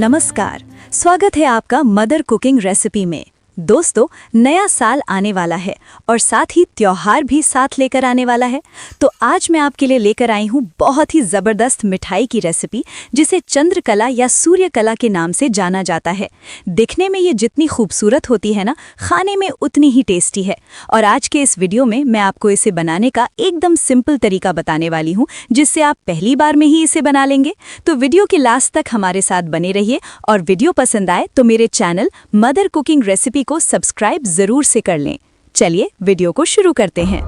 नमस्कार, स्वागत है आपका मदर कुकिंग रेसिपी में। दोस्तों, नया साल आने वाला है और साथ ही त्योहार भी साथ लेकर आने वाला है। तो आज मैं आपके लिए लेकर आई हूँ बहुत ही ज़बरदस्त मिठाई की रेसिपी, जिसे चंद्रकला या सूर्यकला के नाम से जाना जाता है। दिखने में ये जितनी खूबसूरत होती है ना, खाने में उतनी ही टेस्टी है। और आज के इस वीडियो में मैं आपको इसे बनाने का एकदम सिंपल तरीका बताने वाली हूँ, जिससे आप पहली बार में ही इसे बना लेंगे। तो वीडियो के लास्ट तक हमारे साथ बने रहिए, और वीडियो पसंद आए तो मेरे चैनल मदर कुकिंग रेसिपी को सब्सक्राइब जरूर से कर लें। चलिए वीडियो को शुरू करते हैं।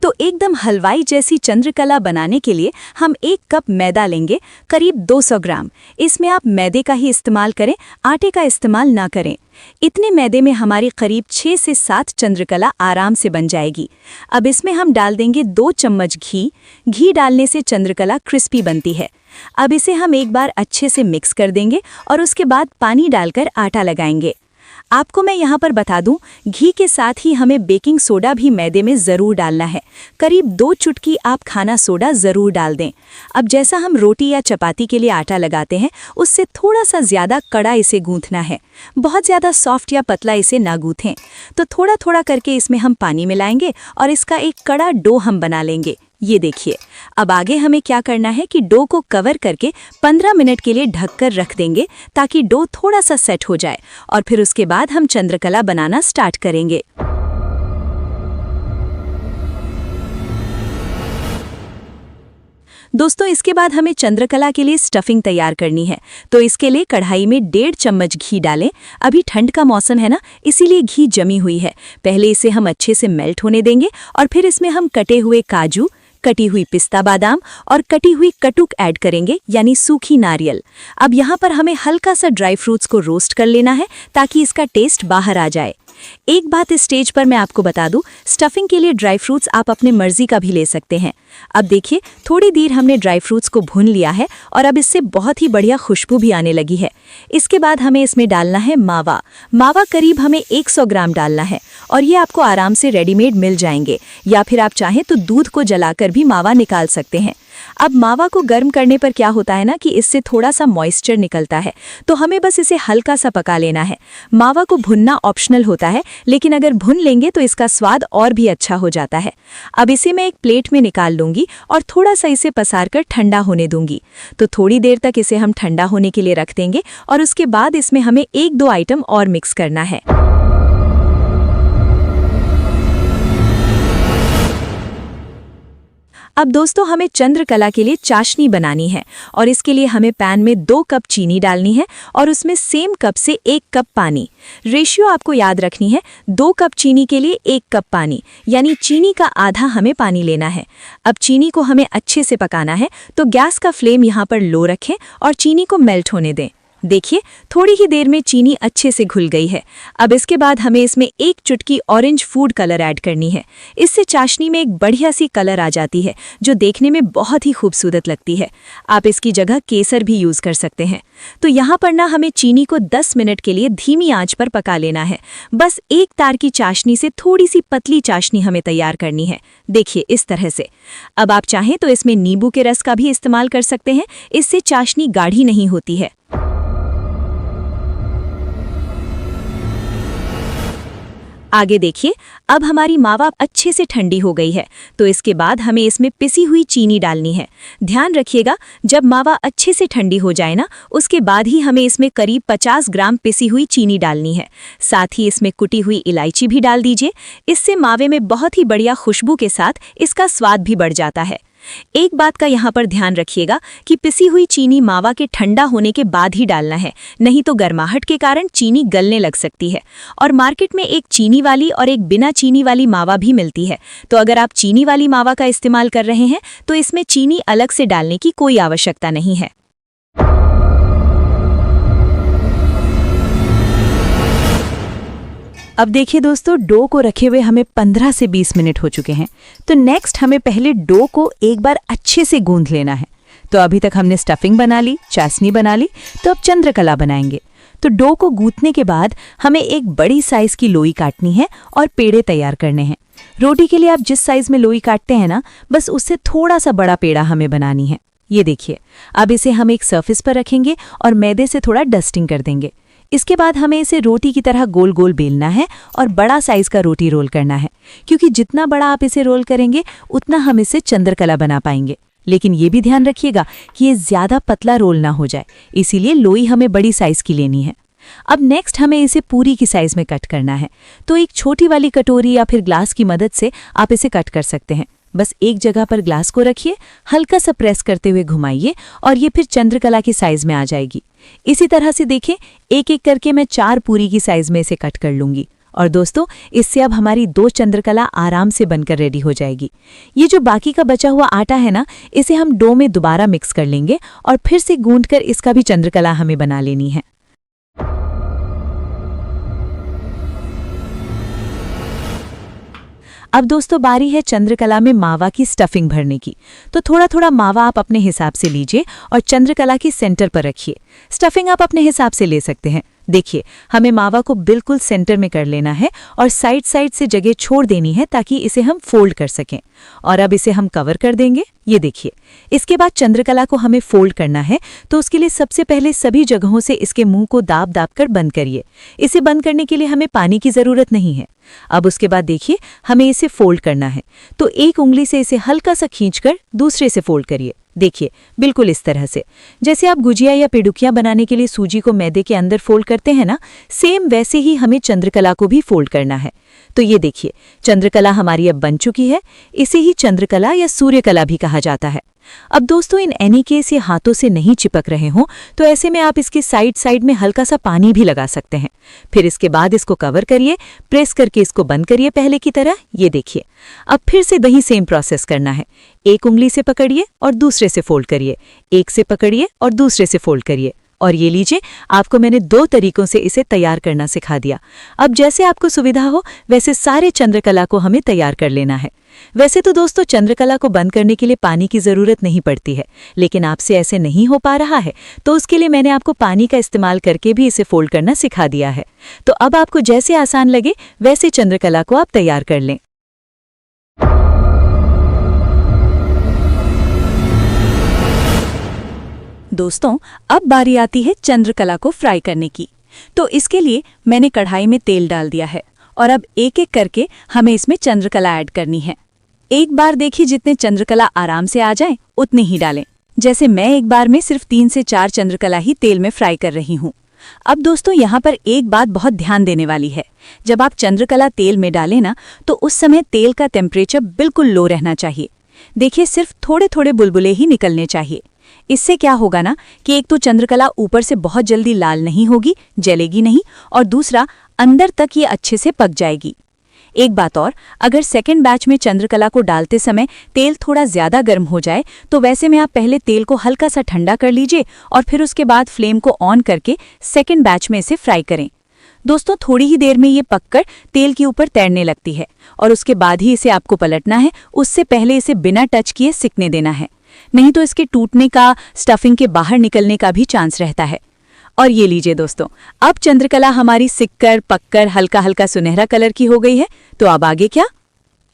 तो एकदम हलवाई जैसी चंद्रकला बनाने के लिए हम 1 कप मैदा लेंगे, करीब 200 ग्राम। इसमें आप मैदे का ही इस्तेमाल करें, आटे का इस्तेमाल ना करें। इतने मैदे में हमारी करीब 6 से 7 चंद्रकला आराम से बन जाएगी। अब इसमें हम डाल देंगे 2 चम्मच घी। घी डालने से चंद्रकला क्रिस्पी बनती है। अब इसे हम एक बार अच्छे से मिक्स कर देंगे और उसके बाद पानी डालकर आटा लगाएंगे। आपको मैं यहाँ पर बता दूं, घी के साथ ही हमें बेकिंग सोडा भी मैदे में ज़रूर डालना है। करीब 2 चुटकी आप खाना सोडा ज़रूर डाल दें। अब जैसा हम रोटी या चपाती के लिए आटा लगाते हैं, उससे थोड़ा सा ज़्यादा कड़ा इसे गूंथना है। बहुत ज़्यादा सॉफ्ट या पतला इसे ना गूंथें। तो थोड़ा थोड़ा करके इसमें हम पानी मिलाएंगे और इसका एक कड़ा डो हम बना लेंगे। ये देखिए। अब आगे हमें क्या करना है कि डो को कवर करके 15 मिनट के लिए ढककर रख देंगे, ताकि डो थोड़ा सा सेट हो जाए, और फिर उसके बाद हम चंद्रकला बनाना स्टार्ट करेंगे। दोस्तों, इसके बाद हमें चंद्रकला के लिए स्टफिंग तैयार करनी है। तो इसके लिए कढ़ाई में 1.5 चम्मच घी डालें। अभी ठंड का मौसम है ना, इसीलिए घी जमी हुई है। पहले इसे हम अच्छे से मेल्ट होने देंगे, और फिर इसमें हम कटे हुए काजू, कटी हुई पिस्ता बादाम और कटी हुई कटुक ऐड करेंगे, यानी सूखी नारियल। अब यहाँ पर हमें हल्का सा ड्राई फ्रूट्स को रोस्ट कर लेना है, ताकि इसका टेस्ट बाहर आ जाए। एक बात इस स्टेज पर मैं आपको बता दूं, स्टफिंग के लिए ड्राई फ्रूट्स आप अपने मर्जी का भी ले सकते हैं। अब देखिए, थोड़ी देर हमने ड्राई फ्रूट्स को भून लिया है और अब इससे बहुत ही बढ़िया खुशबू भी आने लगी है। इसके बाद हमें इसमें डालना है मावा। मावा करीब हमें 100 ग्राम डालना है, और ये आपको आराम से रेडीमेड मिल जाएंगे, या फिर आप चाहें तो दूध को जलाकर भी मावा निकाल सकते हैं। अब मावा को गर्म करने पर क्या होता है ना, कि इससे थोड़ा सा मॉइस्चर निकलता है, तो हमें बस इसे हल्का सा पका लेना है। मावा को भुनना ऑप्शनल होता है, लेकिन अगर भुन लेंगे तो इसका स्वाद और भी अच्छा हो जाता है। अब इसे मैं एक प्लेट में निकाल लूंगी और थोड़ा सा इसे पसारकर ठंडा होने दूंगी। तो थोड़ी देर तक इसे हम ठंडा होने के लिए रख देंगे, और उसके बाद इसमें हमें 1-2 आइटम और मिक्स करना है। अब दोस्तों, हमें चंद्रकला के लिए चाशनी बनानी है, और इसके लिए हमें पैन में 2 कप चीनी डालनी है और उसमें सेम कप से 1 कप पानी। रेशियो आपको याद रखनी है, 2 कप चीनी के लिए 1 कप पानी, यानी चीनी का आधा हमें पानी लेना है। अब चीनी को हमें अच्छे से पकाना है, तो गैस का फ्लेम यहाँ पर लो रखें और चीनी को मेल्ट होने दें। देखिए, थोड़ी ही देर में चीनी अच्छे से घुल गई है। अब इसके बाद हमें इसमें 1 चुटकी ऑरेंज फूड कलर ऐड करनी है। इससे चाशनी में एक बढ़िया सी कलर आ जाती है, जो देखने में बहुत ही खूबसूरत लगती है। आप इसकी जगह केसर भी यूज़ कर सकते हैं। तो यहाँ पर ना हमें चीनी को 10 मिनट के लिए धीमी आंच पर पका लेना है। बस एक तार की चाशनी से थोड़ी सी पतली चाशनी हमें तैयार करनी है। देखिए, इस तरह से। अब आप चाहें तो इसमें नींबू के रस का भी इस्तेमाल कर सकते हैं, इससे चाशनी गाढ़ी नहीं होती है। आगे देखिए, अब हमारी मावा अच्छे से ठंडी हो गई है, तो इसके बाद हमें इसमें पिसी हुई चीनी डालनी है। ध्यान रखिएगा, जब मावा अच्छे से ठंडी हो जाए ना, उसके बाद ही हमें इसमें करीब 50 ग्राम पिसी हुई चीनी डालनी है। साथ ही इसमें कुटी हुई इलायची भी डाल दीजिए। इससे मावे में बहुत ही बढ़िया खुशबू के साथ इसका स्वाद भी बढ़ जाता है। एक बात का यहाँ पर ध्यान रखिएगा कि पिसी हुई चीनी मावा के ठंडा होने के बाद ही डालना है, नहीं तो गर्माहट के कारण चीनी गलने लग सकती है। और मार्केट में एक चीनी वाली और एक बिना चीनी वाली मावा भी मिलती है। तो अगर आप चीनी वाली मावा का इस्तेमाल कर रहे हैं, तो इसमें चीनी अलग से डालने की कोई आवश्यकता नहीं है। अब देखिए दोस्तों, डो को रखे हुए हमें 15 से 20 मिनट हो चुके हैं। तो नेक्स्ट हमें पहले डो को एक बार अच्छे से गूंथ लेना है। तो अभी तक हमने स्टफिंग बना ली, चाशनी बना ली, तो अब चंद्रकला बनाएंगे। तो डो को गूंथने के बाद हमें एक बड़ी साइज की लोई काटनी है और पेड़े तैयार करने हैं। रोटी के लिए आप जिस साइज में लोई काटते हैं ना, बस उससे थोड़ा सा बड़ा पेड़ा हमें बनानी है। ये देखिए, अब इसे हम एक सरफेस पर रखेंगे और मैदे से थोड़ा डस्टिंग कर देंगे। इसके बाद हमें इसे रोटी की तरह गोल गोल बेलना है और बड़ा साइज का रोटी रोल करना है, क्योंकि जितना बड़ा आप इसे रोल करेंगे उतना हम इसे चंद्रकला बना पाएंगे। लेकिन ये भी ध्यान रखिएगा कि ये ज़्यादा पतला रोल ना हो जाए, इसीलिए लोई हमें बड़ी साइज की लेनी है। अब नेक्स्ट हमें इसे पूरी की साइज में कट करना है, तो एक छोटी वाली कटोरी या फिर ग्लास की मदद से आप इसे कट कर सकते हैं। बस एक जगह पर ग्लास को रखिए, हल्का सा प्रेस करते हुए घुमाइए और ये फिर चंद्रकला की साइज में आ जाएगी। इसी तरह से देखिए, एक एक करके मैं 4 पूरी की साइज में इसे कट कर लूंगी। और दोस्तों, इससे अब हमारी 2 चंद्रकला आराम से बनकर रेडी हो जाएगी। ये जो बाकी का बचा हुआ आटा है ना, इसे हम डो में दोबारा मिक्स कर लेंगे और फिर से गूंथकर इसका भी चंद्रकला हमें बना लेनी है। अब दोस्तों, बारी है चंद्रकला में मावा की स्टफिंग भरने की। तो थोड़ा थोड़ा मावा आप अपने हिसाब से लीजिए और चंद्रकला की सेंटर पर रखिए। स्टफिंग आप अपने हिसाब से ले सकते हैं। देखिए, हमें मावा को बिल्कुल सेंटर में कर लेना है और साइड साइड से जगह छोड़ देनी है ताकि इसे हम फोल्ड कर सकें। और अब इसे हम कवर कर देंगे। ये देखिए, इसके बाद चंद्रकला को हमें फोल्ड करना है, तो उसके लिए सबसे पहले सभी जगहों से इसके मुंह को दाब दाब कर बंद करिए। इसे बंद करने के लिए हमें पानी की ज़रूरत नहीं है। अब उसके बाद देखिए, हमें इसे फोल्ड करना है, तो एक उंगली से इसे हल्का सा खींचकर दूसरे से फोल्ड करिए। देखिए, बिल्कुल इस तरह से, जैसे आप गुजिया या पेड़ुकियां बनाने के लिए सूजी को मैदे के अंदर फोल्ड करते हैं ना, सेम वैसे ही हमें चंद्रकला को भी फोल्ड करना है। तो ये देखिए, चंद्रकला हमारी अब बन चुकी है। इसे ही चंद्रकला या सूर्यकला भी कहा जाता है। अब दोस्तों, इन एनी केस ये हाथों से नहीं चिपक रहे हों, तो ऐसे में आप इसके साइड साइड में हल्का सा पानी भी लगा सकते हैं। फिर इसके बाद इसको कवर करिए, प्रेस करके इसको बंद करिए पहले की तरह। ये देखिए, अब फिर से वही सेम प्रोसेस करना है। एक उंगली से पकड़िए और दूसरे से फोल्ड करिए, एक से पकड़िए और दूसरे से फोल्ड करिए। और ये लीजिए, आपको मैंने 2 तरीकों से इसे तैयार करना सिखा दिया। अब जैसे आपको सुविधा हो वैसे सारे चंद्रकला को हमें तैयार कर लेना है। वैसे तो दोस्तों, चंद्रकला को बंद करने के लिए पानी की ज़रूरत नहीं पड़ती है, लेकिन आपसे ऐसे नहीं हो पा रहा है तो उसके लिए मैंने आपको पानी का इस्तेमाल करके भी इसे फोल्ड करना सिखा दिया है। तो अब आपको जैसे आसान लगे वैसे चंद्रकला को आप तैयार कर लें। दोस्तों, अब बारी आती है चंद्रकला को फ्राई करने की। तो इसके लिए मैंने कढ़ाई में तेल डाल दिया है और अब एक एक करके हमें इसमें चंद्रकला ऐड करनी है। एक बार देखिए, जितने चंद्रकला आराम से आ जाएं उतने ही डालें। जैसे मैं एक बार में सिर्फ 3 से 4 चंद्रकला ही तेल में फ्राई कर रही हूँ। अब दोस्तों, यहाँ पर एक बात बहुत ध्यान देने वाली है। जब आप चंद्रकला तेल में डालें ना, तो उस समय तेल का टेम्परेचर बिल्कुल लो रहना चाहिए। देखिए, सिर्फ थोड़े थोड़े बुलबुले ही निकलने चाहिए। इससे क्या होगा ना कि एक तो चंद्रकला ऊपर से बहुत जल्दी लाल नहीं होगी, जलेगी नहीं, और दूसरा अंदर तक ये अच्छे से पक जाएगी। एक बात और, अगर सेकंड बैच में चंद्रकला को डालते समय तेल थोड़ा ज़्यादा गर्म हो जाए, तो वैसे में आप पहले तेल को हल्का सा ठंडा कर लीजिए और फिर उसके बाद फ्लेम को ऑन करके सेकंड बैच में इसे फ्राई करें। दोस्तों, थोड़ी ही देर में ये पककर तेल के ऊपर तैरने लगती है और उसके बाद ही इसे आपको पलटना है। उससे पहले इसे बिना टच किए सिकने देना है, नहीं तो इसके टूटने का, स्टफिंग के बाहर निकलने का भी चांस रहता है। और ये लीजिए दोस्तों, अब चंद्रकला हमारी सिककर पककर हल्का हल्का सुनहरा कलर की हो गई है। तो अब आगे क्या?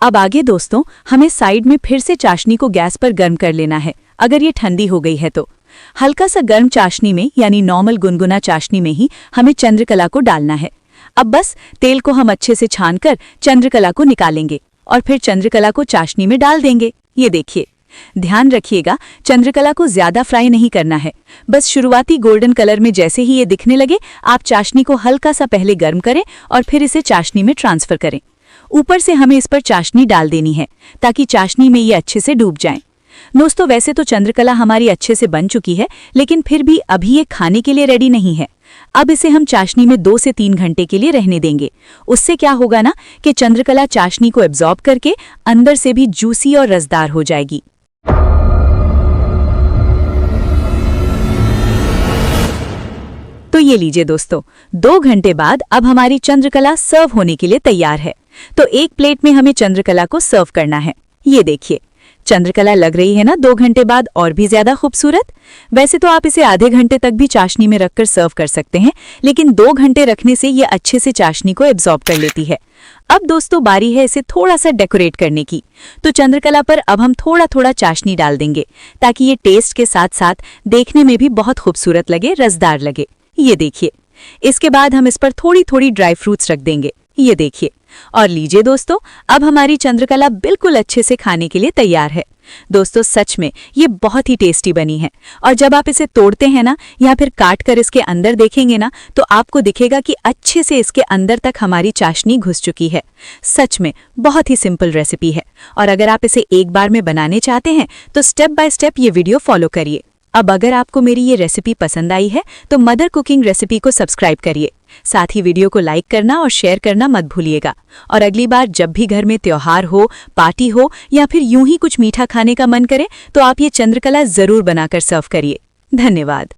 अब आगे दोस्तों, हमें साइड में फिर से चाशनी को गैस पर गर्म कर लेना है। अगर ये ठंडी हो गई है तो हल्का सा गर्म चाशनी में, यानी नॉर्मल गुनगुना चाशनी में ही हमें चंद्रकला को डालना है। अब बस तेल को हम अच्छे से छानकर चंद्रकला को निकालेंगे और फिर चंद्रकला को चाशनी में डाल देंगे। ये देखिए, ध्यान रखिएगा, चंद्रकला को ज्यादा फ्राई नहीं करना है। बस शुरुआती गोल्डन कलर में जैसे ही ये दिखने लगे, आप चाशनी को हल्का सा पहले गर्म करें और फिर इसे चाशनी में ट्रांसफर करें। ऊपर से हमें इस पर चाशनी डाल देनी है ताकि चाशनी में ये अच्छे से डूब जाएं। दोस्तों, वैसे तो चंद्रकला हमारी अच्छे से बन चुकी है, लेकिन फिर भी अभी ये खाने के लिए रेडी नहीं है। अब इसे हम चाशनी में 2 से 3 घंटे के लिए रहने देंगे। उससे क्या होगा ना कि चंद्रकला चाशनी को एब्जॉर्ब करके अंदर से भी जूसी और रसदार हो जाएगी। तो ये लीजिए दोस्तों, 2 घंटे बाद अब हमारी चंद्रकला सर्व होने के लिए तैयार है। तो एक प्लेट में हमें चंद्रकला को सर्व करना है। ये देखिए, चंद्रकला लग रही है ना 2 घंटे बाद और भी ज्यादा खूबसूरत। वैसे तो आप इसे आधे घंटे तक भी चाशनी में रखकर सर्व कर सकते हैं, लेकिन 2 घंटे रखने से ये अच्छे से चाशनी को एब्जॉर्ब कर लेती है। अब दोस्तों बारी है इसे थोड़ा सा डेकोरेट करने की। तो चंद्रकला पर अब हम थोड़ा थोड़ा चाशनी डाल देंगे ताकि ये टेस्ट के साथ साथ देखने में भी बहुत खूबसूरत लगे, रसदार लगे। ये देखिए। इसके बाद हम इस पर थोड़ी थोड़ी ड्राई फ्रूट्स रख देंगे। ये देखिए। और लीजिए दोस्तों, अब हमारी चंद्रकला बिल्कुल अच्छे से खाने के लिए तैयार है। दोस्तों सच में ये बहुत ही टेस्टी बनी है और जब आप इसे तोड़ते हैं ना या फिर काट कर इसके अंदर देखेंगे ना तो आपको दिखेगा कि अच्छे से इसके अंदर तक हमारी चाशनी घुस चुकी है। सच में बहुत ही सिंपल रेसिपी है और अगर आप इसे एक बार में बनाने चाहते हैं तो स्टेप बाय स्टेप ये वीडियो फॉलो करिए। अब अगर आपको मेरी ये रेसिपी पसंद आई है तो मदर कुकिंग रेसिपी को सब्सक्राइब करिए। साथ ही वीडियो को लाइक करना और शेयर करना मत भूलिएगा। और अगली बार जब भी घर में त्योहार हो, पार्टी हो या फिर यूं ही कुछ मीठा खाने का मन करे तो आप ये चंद्रकला जरूर बनाकर सर्व करिए। धन्यवाद।